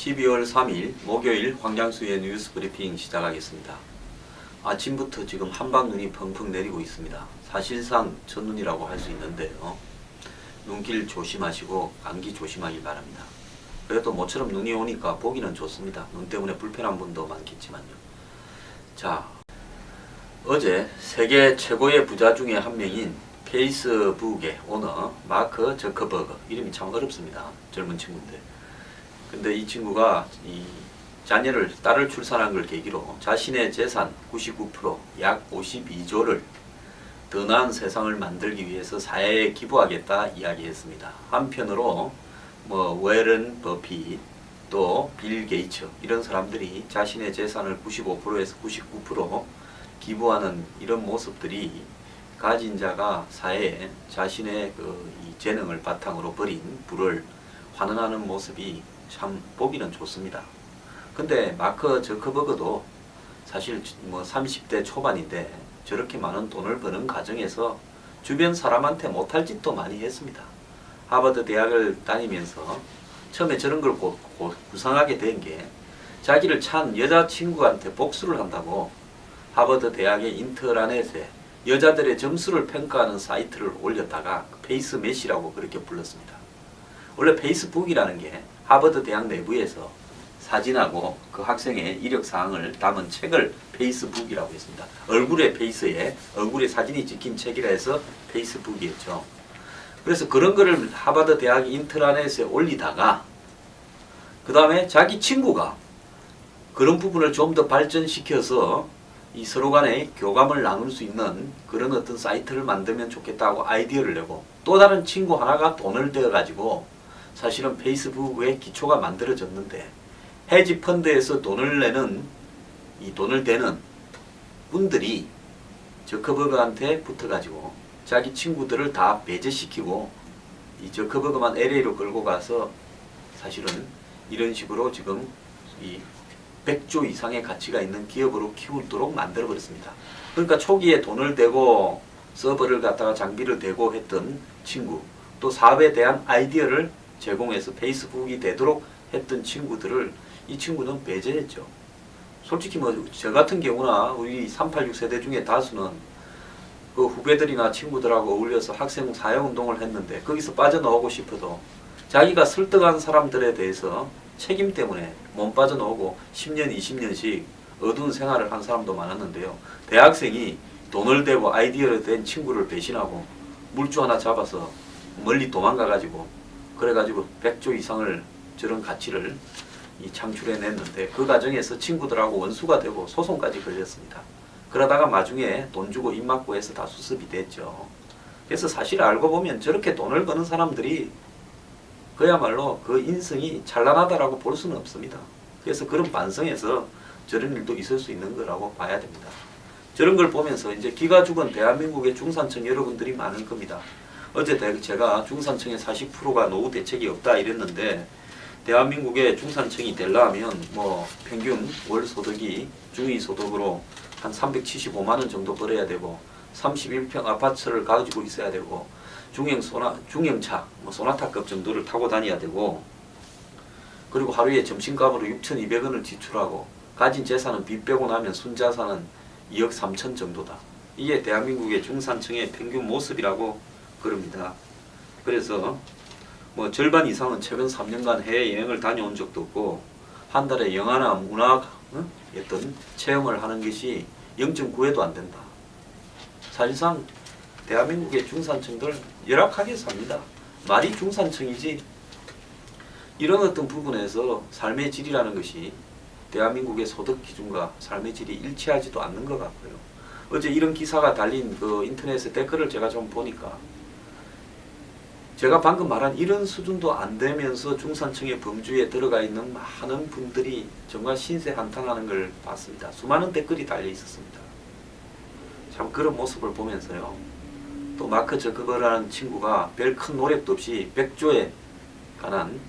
12월 3일 목요일 황장수의 뉴스 브리핑 시작하겠습니다. 아침부터 지금 한방눈이 펑펑 내리고 있습니다. 사실상 첫눈이라고 할 수 있는데요. 눈길 조심하시고 감기 조심하길 바랍니다. 그래도 모처럼 눈이 오니까 보기는 좋습니다. 눈 때문에 불편한 분도 많겠지만요. 자, 어제 세계 최고의 부자 중에 한 명인 페이스북의 오너 마크 저커버그, 이름이 참 어렵습니다. 젊은 친구인데. 근데 이 친구가 딸을 출산한 걸 계기로 자신의 재산 99%, 약 52조를 더 나은 세상을 만들기 위해서 사회에 기부하겠다 이야기했습니다. 한편으로 워런 버핏, 또 빌 게이츠, 이런 사람들이 자신의 재산을 95%에서 99% 기부하는 이런 모습들이 가진 자가 사회에 자신의 이 재능을 바탕으로 벌인 부를 환원하는 모습이 참 보기는 좋습니다. 근데 마크 저커버그도 사실 30대 초반인데 저렇게 많은 돈을 버는 과정에서 주변 사람한테 못할 짓도 많이 했습니다. 하버드 대학을 다니면서 처음에 저런 걸 구상하게 된 게 자기를 찬 여자친구한테 복수를 한다고 하버드 대학의 인터넷에 여자들의 점수를 평가하는 사이트를 올렸다가 페이스매시라고 그렇게 불렀습니다. 원래 페이스북이라는 게 하버드 대학 내부에서 사진하고 그 학생의 이력사항을 담은 책을 페이스북이라고 했습니다. 얼굴의 페이스에 얼굴의 사진이 찍힌 책이라 해서 페이스북이었죠. 그래서 그런 거를 하버드 대학 인트라넷에 올리다가 그 다음에 자기 친구가 그런 부분을 좀 더 발전시켜서 이 서로 간에 교감을 나눌 수 있는 그런 어떤 사이트를 만들면 좋겠다고 아이디어를 내고, 또 다른 친구 하나가 돈을 대어 가지고 사실은 페이스북의 기초가 만들어졌는데 헤지 펀드에서 돈을 대는 분들이 저커버그한테 붙어가지고 자기 친구들을 다 배제시키고 이 저커버그만 LA로 끌고 가서 사실은 이런 식으로 지금 이 100조 이상의 가치가 있는 기업으로 키우도록 만들어버렸습니다. 그러니까 초기에 돈을 대고 서버를 갖다가 장비를 대고 했던 친구, 또 사업에 대한 아이디어를 제공해서 페이스북이 되도록 했던 친구들을 이 친구는 배제했죠. 솔직히 저 같은 경우나 우리 386 세대 중에 다수는 그 후배들이나 친구들하고 어울려서 학생 사회운동을 했는데 거기서 빠져나오고 싶어도 자기가 설득한 사람들에 대해서 책임 때문에 못 빠져나오고 10년, 20년씩 어두운 생활을 한 사람도 많았는데요. 대학생이 돈을 대고 아이디어를 댄 친구를 배신하고 물주 하나 잡아서 멀리 도망가가지고 그래가지고 100조 이상을 저런 가치를 창출해냈는데 그 과정에서 친구들하고 원수가 되고 소송까지 걸렸습니다. 그러다가 나중에 돈 주고 입 맞고 해서 다 수습이 됐죠. 그래서 사실 알고 보면 저렇게 돈을 버는 사람들이 그야말로 그 인성이 찬란하다라고 볼 수는 없습니다. 그래서 그런 반성에서 저런 일도 있을 수 있는 거라고 봐야 됩니다. 저런 걸 보면서 이제 기가 죽은 대한민국의 중산층 여러분들이 많을 겁니다. 어제 제가 중산층의 40%가 노후 대책이 없다 이랬는데 대한민국의 중산층이 되려면 평균 월 소득이 중위소득으로 한 375만원 정도 벌어야 되고 31평 아파트를 가지고 있어야 되고 중형차 소나타급 정도를 타고 다녀야 되고, 그리고 하루에 점심값으로 6,200원을 지출하고 가진 재산은 빚 빼고 나면 순자산은 2억 3천 정도다. 이게 대한민국의 중산층의 평균 모습이라고 그럽니다. 그래서 절반 이상은 최근 3년간 해외여행을 다녀온 적도 없고 한 달에 영화나 문화 어떤 체험을 하는 것이 0.9회도 안 된다. 사실상 대한민국의 중산층들 열악하게 삽니다. 말이 중산층이지 이런 어떤 부분에서 삶의 질이라는 것이 대한민국의 소득 기준과 삶의 질이 일치하지도 않는 것 같고요. 어제 이런 기사가 달린 그 인터넷의 댓글을 제가 좀 보니까 제가 방금 말한 이런 수준도 안 되면서 중산층의 범주에 들어가 있는 많은 분들이 정말 신세 한탄하는 걸 봤습니다. 수많은 댓글이 달려 있었습니다. 참 그런 모습을 보면서요. 또 마크 저커버그라는 친구가 별 큰 노력도 없이 100조에 관한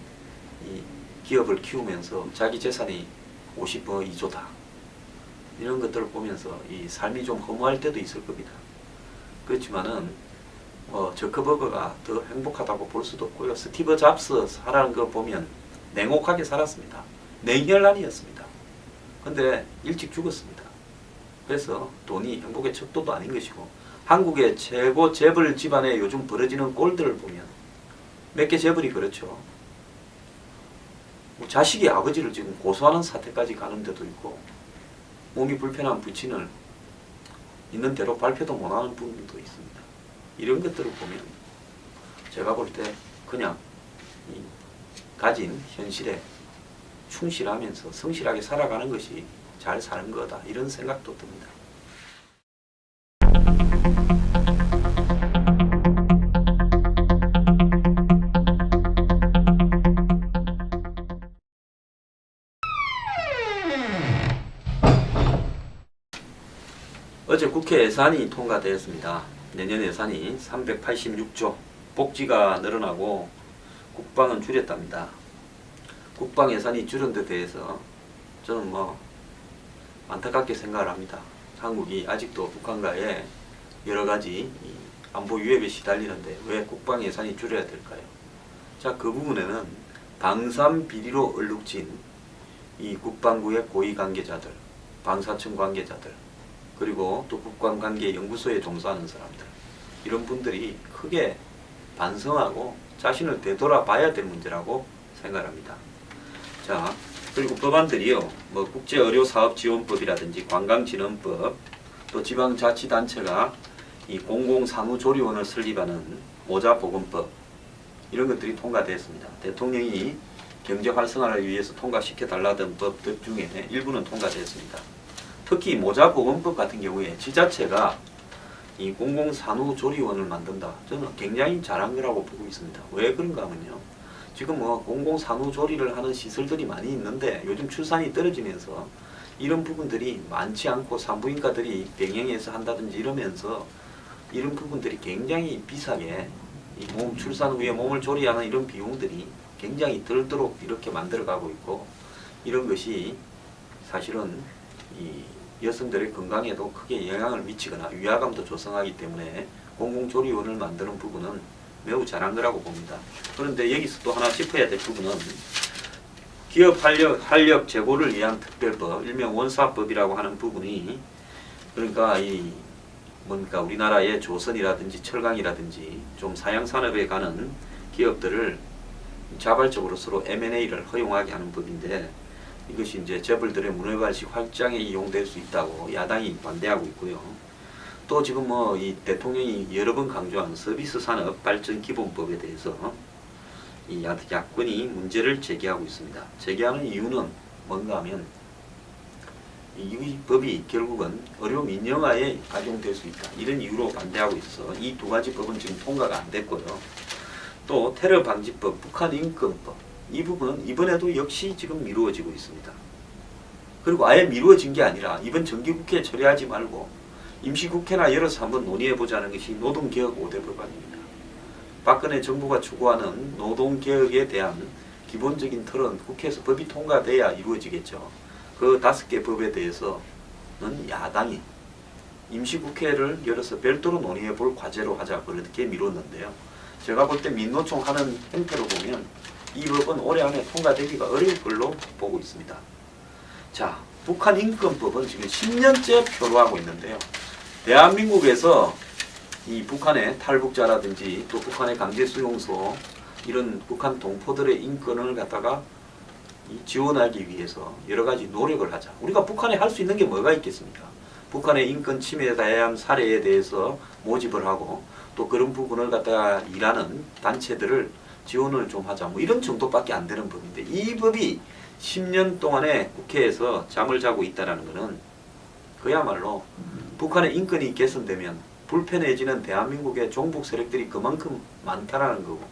이 기업을 키우면서 자기 재산이 52조다. 이런 것들을 보면서 이 삶이 좀 허무할 때도 있을 겁니다. 그렇지만은 저커버그가 더 행복하다고 볼 수도 없고요. 스티브 잡스 살아가는 거 보면 냉혹하게 살았습니다. 냉혈란이었습니다. 근데 일찍 죽었습니다. 그래서 돈이 행복의 척도도 아닌 것이고, 한국의 최고 재벌 집안에 요즘 벌어지는 꼴들을 보면 몇 개 재벌이 그렇죠. 뭐 자식이 아버지를 지금 고소하는 사태까지 가는 데도 있고, 몸이 불편한 부친을 있는 대로 발표도 못하는 부분도 있습니다. 이런 것들을 보면 제가 볼 때 그냥 이 가진 현실에 충실하면서 성실하게 살아가는 것이 잘 사는 거다, 이런 생각도 듭니다. 어제 국회 예산이 통과되었습니다. 내년 예산이 386조, 복지가 늘어나고 국방은 줄였답니다. 국방 예산이 줄은 데 대해서 저는 안타깝게 생각을 합니다. 한국이 아직도 북한과의 여러가지 안보 위협에 시달리는데 왜 국방 예산이 줄여야 될까요? 자, 그 부분에는 방산 비리로 얼룩진 이 국방부의 고위 관계자들, 방사청 관계자들, 그리고 또 국방관계연구소에 종사하는 사람들, 이런 분들이 크게 반성하고 자신을 되돌아봐야 될 문제라고 생각합니다. 자, 그리고 법안들이요, 국제의료사업지원법이라든지 관광진흥법, 또 지방자치단체가 이 공공산후조리원을 설립하는 모자보건법, 이런 것들이 통과되었습니다. 대통령이 경제 활성화를 위해서 통과시켜달라던 법들 중에 일부는 통과되었습니다. 특히 모자보건법 같은 경우에 지자체가 이 공공산후조리원을 만든다. 저는 굉장히 잘한 거라고 보고 있습니다. 왜 그런가 하면요, 지금 공공산후조리를 하는 시설들이 많이 있는데 요즘 출산이 떨어지면서 이런 부분들이 많지 않고 산부인과들이 병행해서 한다든지 이러면서 이런 부분들이 굉장히 비싸게 이 출산 후에 몸을 조리하는 이런 비용들이 굉장히 들도록 이렇게 만들어가고 있고, 이런 것이 사실은 이 여성들의 건강에도 크게 영향을 미치거나 위화감도 조성하기 때문에 공공조리원을 만드는 부분은 매우 잘한 거라고 봅니다. 그런데 여기서 또 하나 짚어야 될 부분은 기업 활력 제고를 위한 특별법, 일명 원사법이라고 하는 부분이, 그러니까 우리나라의 조선이라든지 철강이라든지 좀 사양산업에 가는 기업들을 자발적으로 서로 M&A를 허용하게 하는 법인데, 이것이 이제 재벌들의 문화발식 확장에 이용될 수 있다고 야당이 반대하고 있고요. 또 지금 이 대통령이 여러 번 강조한 서비스산업발전기본법에 대해서 이 야권이 문제를 제기하고 있습니다. 제기하는 이유는 뭔가 하면 이 법이 결국은 의료 민영화에 악용될 수 있다, 이런 이유로 반대하고 있어서 이 두 가지 법은 지금 통과가 안 됐고요. 또 테러 방지법, 북한 인권법, 이 부분은 이번에도 역시 지금 미루어지고 있습니다. 그리고 아예 미루어진 게 아니라 이번 정기국회에 처리하지 말고 임시국회나 열어서 한번 논의해보자는 것이 노동개혁 5대 법안입니다. 박근혜 정부가 추구하는 노동개혁에 대한 기본적인 틀은 국회에서 법이 통과돼야 이루어지겠죠. 그 5개 법에 대해서는 야당이 임시국회를 열어서 별도로 논의해볼 과제로 하자, 그렇게 미뤘는데요. 제가 볼 때 민노총 하는 행태로 보면 이 법은 올해 안에 통과되기가 어려울 걸로 보고 있습니다. 자, 북한 인권법은 지금 10년째 표로하고 있는데요. 대한민국에서 이 북한의 탈북자라든지 또 북한의 강제수용소, 이런 북한 동포들의 인권을 갖다가 지원하기 위해서 여러 가지 노력을 하자. 우리가 북한에 할 수 있는 게 뭐가 있겠습니까? 북한의 인권 침해에 대한 사례에 대해서 모집을 하고, 또 그런 부분을 갖다가 일하는 단체들을 지원을 좀 하자, 이런 정도밖에 안 되는 법인데, 이 법이 10년 동안에 국회에서 잠을 자고 있다는 것은 그야말로 북한의 인권이 개선되면 불편해지는 대한민국의 종북 세력들이 그만큼 많다라는 거고,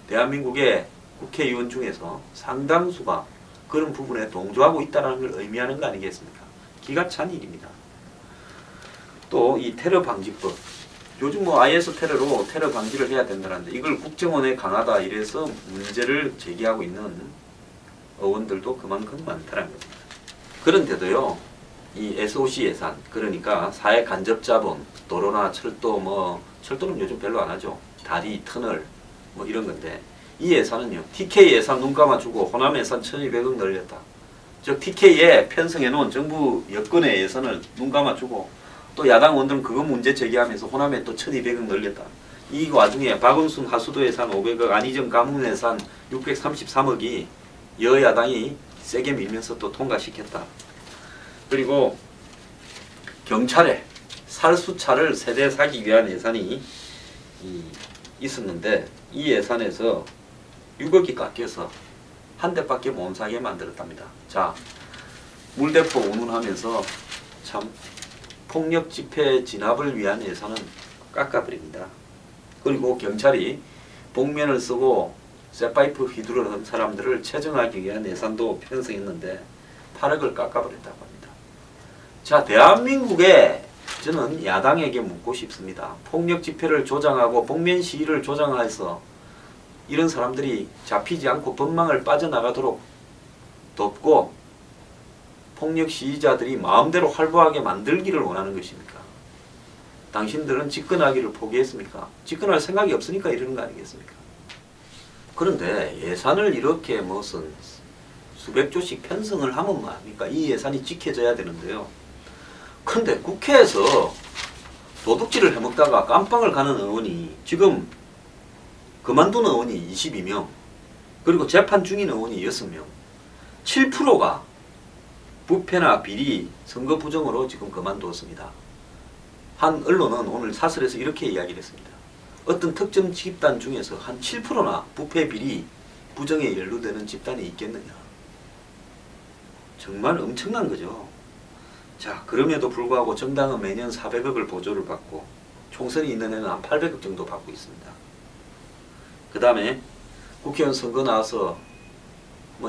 대한민국의 국회의원 중에서 상당수가 그런 부분에 동조하고 있다는 걸 의미하는 거 아니겠습니까? 기가 찬 일입니다. 또 이 테러 방지법, 요즘 IS 테러로 테러 방지를 해야 된다는데 이걸 국정원에 강하다 이래서 문제를 제기하고 있는 의원들도 그만큼 많다는 겁니다. 그런데도요, 이 SOC 예산, 그러니까 사회 간접 자본, 도로나 철도, 철도는 요즘 별로 안 하죠. 다리, 터널, 이런 건데, 이 예산은요, TK 예산 눈 감아주고 호남 예산 1200억 늘렸다. 즉 TK에 편성해 놓은 정부 여건의 예산을 눈 감아주고 또 야당 의원들은 그거 문제 제기하면서 호남에 또 1200억 늘렸다. 이 와중에 박원순 하수도 예산 500억, 안희정 가문 예산 633억이 여야당이 세게 밀면서 또 통과시켰다. 그리고 경찰에 살수차를 세대 사기 위한 예산이 있었는데 이 예산에서 6억이 깎여서 한 대밖에 못 사게 만들었답니다. 자, 물대포 운운하면서 참 폭력 집회 진압을 위한 예산은 깎아버립니다. 그리고 경찰이 복면을 쓰고 쇠파이프 휘두르는 사람들을 체정하기 위한 예산도 편성했는데 8억을 깎아버렸다고 합니다. 자, 대한민국에 저는 야당에게 묻고 싶습니다. 폭력 집회를 조장하고 복면 시위를 조장해서 이런 사람들이 잡히지 않고 법망을 빠져나가도록 돕고 폭력 시위자들이 마음대로 활보하게 만들기를 원하는 것입니까? 당신들은 집권하기를 포기했습니까? 집권할 생각이 없으니까 이러는 거 아니겠습니까? 그런데 예산을 이렇게 무슨 수백 조씩 편성을 하면 뭐합니까? 이 예산이 지켜져야 되는데요. 그런데 국회에서 도둑질을 해먹다가 깜빵을 가는 의원이 지금 그만둔 의원이 22명, 그리고 재판 중인 의원이 6명, 7%가 부패나 비리, 선거 부정으로 지금 그만두었습니다. 한 언론은 오늘 사설에서 이렇게 이야기를 했습니다. 어떤 특정 집단 중에서 한 7%나 부패, 비리, 부정에 연루되는 집단이 있겠느냐. 정말 엄청난 거죠. 자, 그럼에도 불구하고 정당은 매년 400억을 보조를 받고 총선이 있는 해는 한 800억 정도 받고 있습니다. 그 다음에 국회의원 선거 나와서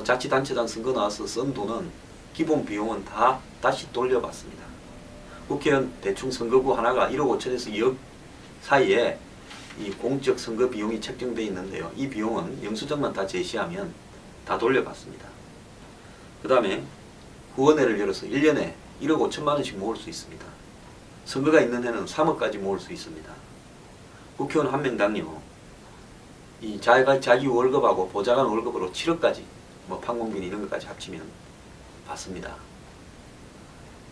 자치단체장 선거 나와서 쓴 돈은 기본 비용은 다 다시 돌려받습니다. 국회의원 대충 선거구 하나가 1억 5천에서 2억 사이에 이 공적 선거 비용이 책정되어 있는데요. 이 비용은 영수증만 다 제시하면 다 돌려받습니다. 그 다음에 후원회를 열어서 1년에 1억 5천만 원씩 모을 수 있습니다. 선거가 있는 해는 3억까지 모을 수 있습니다. 국회의원 한 명당요. 이 자기 월급하고 보좌관 월급으로 7억까지 판공비 이런 것까지 합치면 받습니다.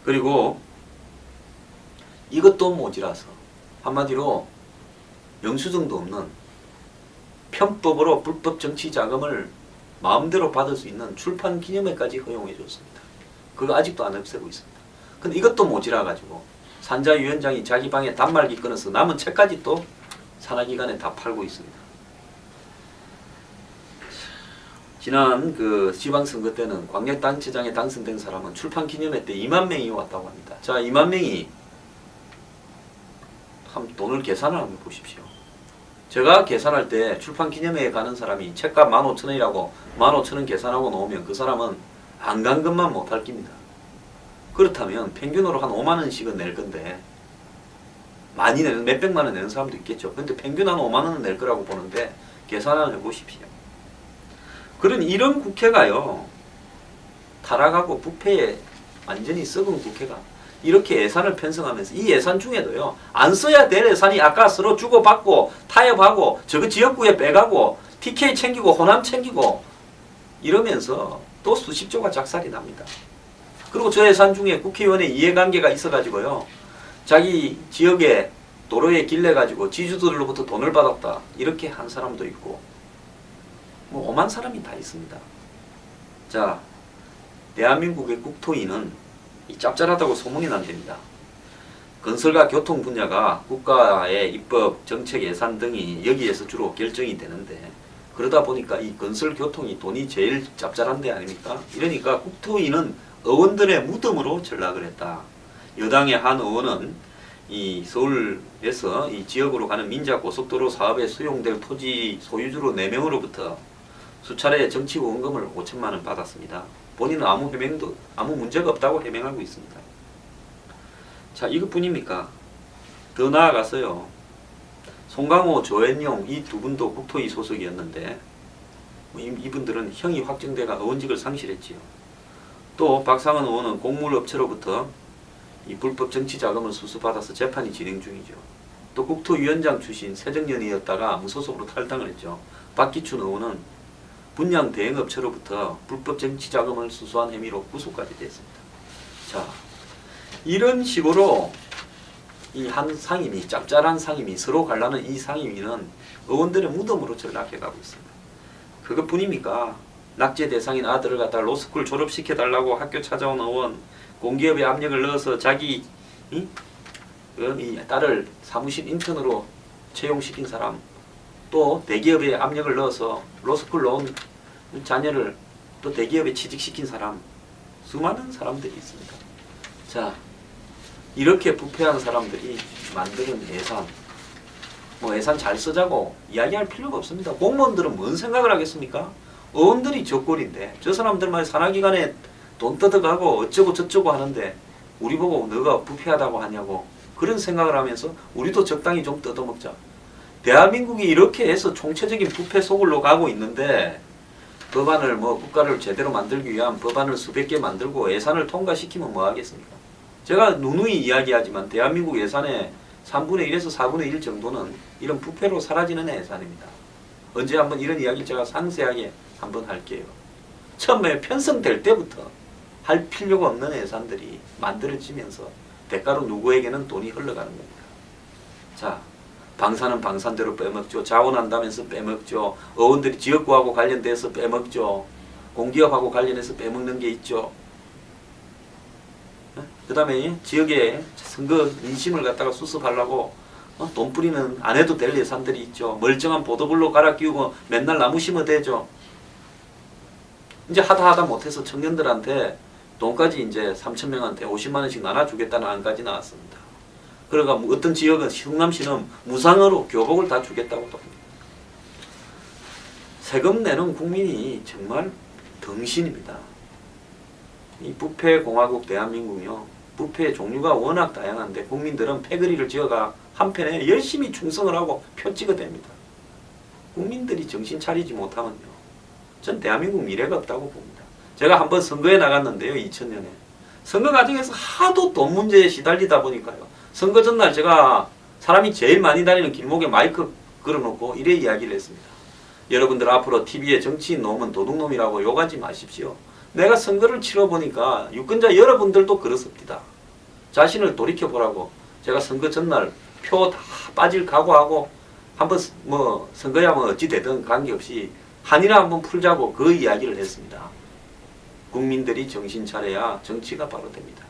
그리고 이것도 모자라서 한마디로 영수증도 없는 편법으로 불법 정치 자금을 마음대로 받을 수 있는 출판 기념회까지 허용해 줬습니다. 그거 아직도 안 없애고 있습니다. 근데 이것도 모자라 가지고 산자위원장이 자기 방에 단말기 끊어서 남은 책까지 또 산하기관에 다 팔고 있습니다. 지난 그 지방선거 때는 광역단체장에 당선된 사람은 출판기념회 때 2만 명이 왔다고 합니다. 자, 2만 명이 참 돈을 계산을 한번 보십시오. 제가 계산할 때 출판기념회에 가는 사람이 책값 15,000원이라고 15,000원 계산하고 놓으면 그 사람은 안 간 것만 못할 깁니다. 그렇다면 평균으로 한 5만 원씩은 낼 건데 많이 내는 몇백만 원 내는 사람도 있겠죠. 근데 평균 한 5만 원은 낼 거라고 보는데 계산을 해보십시오. 그런 이런 국회가요. 타락하고 부패에 완전히 썩은 국회가 이렇게 예산을 편성하면서 이 예산 중에도요. 안 써야 될 예산이 아까 서로 주고받고 타협하고 저거 지역구에 빼가고 TK 챙기고 호남 챙기고 이러면서 또 수십조가 작살이 납니다. 그리고 저 예산 중에 국회의원의 이해관계가 있어가지고요. 자기 지역에 도로에 길래 가지고 지주들로부터 돈을 받았다. 이렇게 한 사람도 있고 오만 사람이 다 있습니다. 자, 대한민국의 국토위는 이 짭짤하다고 소문이 난답니다. 건설과 교통 분야가 국가의 입법, 정책, 예산 등이 여기에서 주로 결정이 되는데 그러다 보니까 이 건설, 교통이 돈이 제일 짭짤한 데 아닙니까? 이러니까 국토위는 의원들의 무덤으로 전락을 했다. 여당의 한 의원은 이 서울에서 이 지역으로 가는 민자고속도로 사업에 수용될 토지 소유주로 4명으로부터 수차례 정치 후원금을 5천만 원 받았습니다. 본인은 아무 문제가 없다고 해명하고 있습니다. 자, 이것뿐입니까? 더 나아가서요. 송강호, 조앤용 이 두 분도 국토위 소속이었는데 이분들은 형이 확정돼가 의원직을 상실했지요. 또 박상은 의원은 공물업체로부터 이 불법 정치자금을 수수받아서 재판이 진행 중이죠. 또 국토위원장 출신 새정년이었다가 무소속으로 탈당을 했죠. 박기춘 의원은 분양 대행업체로부터 불법 정치 자금을 수수한 혐의로 구속까지 됐습니다. 자, 이런 식으로 이 한 상임위, 짭짤한 상임위, 서로 갈라는 이 상임위는 의원들의 무덤으로 전락해가고 있습니다. 그것뿐입니까? 낙제 대상인 아들을 갖다 로스쿨 졸업시켜달라고 학교 찾아온 의원, 공기업에 압력을 넣어서 자기 이 딸을 사무실 인턴으로 채용시킨 사람, 또 대기업에 압력을 넣어서 로스쿨 넣은 자녀를 또 대기업에 취직시킨 사람, 수많은 사람들이 있습니다. 자, 이렇게 부패한 사람들이 만드는 예산, 뭐 예산 잘 쓰자고 이야기할 필요가 없습니다. 공무원들은 뭔 생각을 하겠습니까? 의원들이 적골인데 저 사람들만 산하기관에 돈 뜯어가고 어쩌고 저쩌고 하는데 우리 보고 너가 부패하다고 하냐고 그런 생각을 하면서 우리도 적당히 좀 뜯어먹자. 대한민국이 이렇게 해서 총체적인 부패 속으로 가고 있는데 법안을 뭐 국가를 제대로 만들기 위한 법안을 수백 개 만들고 예산을 통과시키면 뭐 하겠습니까? 제가 누누이 이야기하지만 대한민국 예산의 3분의 1에서 4분의 1 정도는 이런 부패로 사라지는 예산입니다. 언제 한번 이런 이야기를 제가 상세하게 한번 할게요. 처음에 편성될 때부터 할 필요가 없는 예산들이 만들어지면서 대가로 누구에게는 돈이 흘러가는 겁니다. 자, 방사는 방산대로 빼먹죠. 자원한다면서 빼먹죠. 의원들이 지역구하고 관련돼서 빼먹죠. 공기업하고 관련해서 빼먹는 게 있죠. 그 다음에 지역에 선거 민심을 갖다가 수습하려고 돈 뿌리는 안 해도 될 예산들이 있죠. 멀쩡한 보도블록 갈아 끼우고 맨날 나무 심어 대죠. 이제 하다 못해서 청년들한테 돈까지 이제 3,000명한테 50만 원씩 나눠주겠다는 안까지 나왔습니다. 그러니까 어떤 지역은 충남시는 무상으로 교복을 다 주겠다고 합니다. 세금 내는 국민이 정말 덩신입니다. 이 부패공화국 대한민국이요. 부패의 종류가 워낙 다양한데 국민들은 패거리를 지어가 한편에 열심히 충성을 하고 표 찍어댑니다. 국민들이 정신 차리지 못하면요. 전 대한민국 미래가 없다고 봅니다. 제가 한번 선거에 나갔는데요. 2000년에. 선거 과정에서 하도 돈 문제에 시달리다 보니까요. 선거 전날 제가 사람이 제일 많이 다니는 길목에 마이크 걸어놓고 이래 이야기를 했습니다. 여러분들 앞으로 TV에 정치인 놈은 도둑놈이라고 욕하지 마십시오. 내가 선거를 치러보니까 유권자 여러분들도 그렇습니다. 자신을 돌이켜보라고 제가 선거 전날 표 다 빠질 각오하고 한번 뭐 선거야 뭐 어찌 되든 관계없이 한이나 한번 풀자고 그 이야기를 했습니다. 국민들이 정신 차려야 정치가 바로 됩니다.